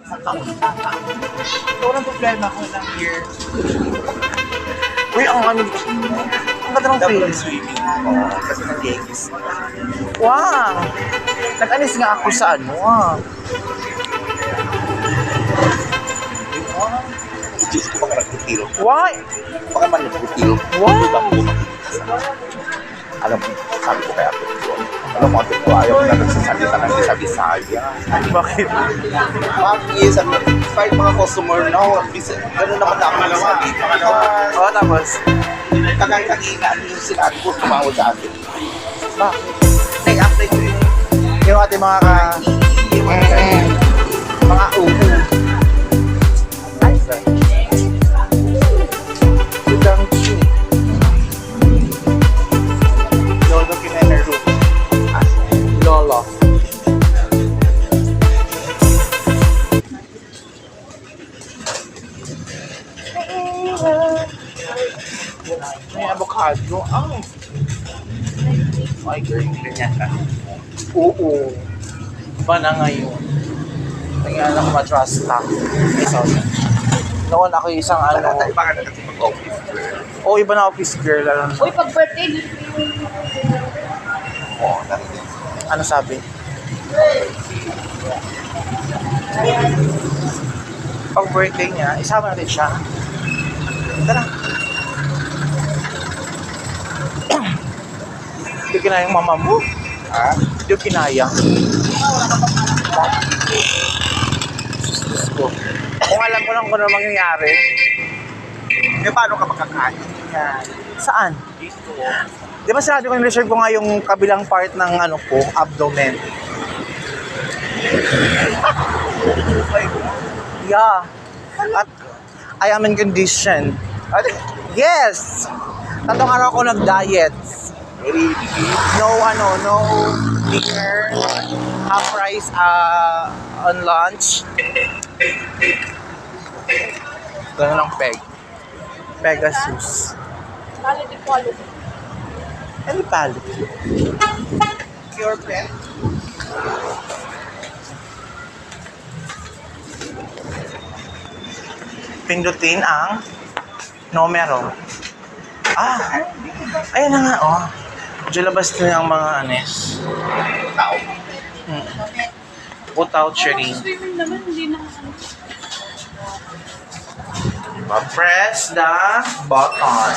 Isang taon na. Ito ang problema ko ng year. Uy, ang ano, ang ganda ng Double feeling. swimming. Oo, kasi nag-Yankees. Wow! Nag-anis nga ako sa ano Diyos ko, baka nagtutiro. Why? Baka man nagtutiro. Wow! Di ba ako alam mo, sabi ko kaya ako. Alam mo, ako ayaw ko na nagsasalita ng isa-bisaya. Bakit? Bakit? Sabi ko, kahit mga customer na, gano'n naman na ako nagsasalita. Oo, tapos? Kagaya-kagina, ano yung sinabi ko, tumawag sa akin. Bakit? After Yung ating mga mga upo. Ay, sir. Udang chi. Lolo Kineneru. Lolo. May avocado. Oh. Ay, girl, ganyan ka. Oo. Iba na ngayon. Tingnan ako matras lang. Noon ako isang ano. Baka na kasi mag-office, girl. Oh, iba na office girl. Uy, pag birthday, Oo, narinig. Ano sabi? Pag birthday niya, isama natin siya. Tara. Hindi kinayang mama mo. Ha? Hindi kinaya. Diyos ko. Kung alam ko lang kung ano mangyayari. Eh, paano ka makakain? Yan. Saan? Dito. Di ba sinabi ko, reserve ko nga yung kabilang part ng ano ko, abdomen. Yeah. At I am in condition. Yes! Tatlong araw ako nag-diet. Really? No dinner, half rice on lunch. Ganun ang peg. Pegasus. quality, quality. Ano palo? Pure pen? Pindutin ang numero. Ayan na nga, oh. Diyan labas na ang mga anes. Tao. Put out sharing. Swimming naman, hindi na Press the button.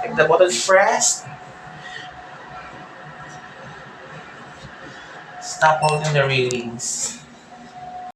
If the button is pressed, stop holding the railings.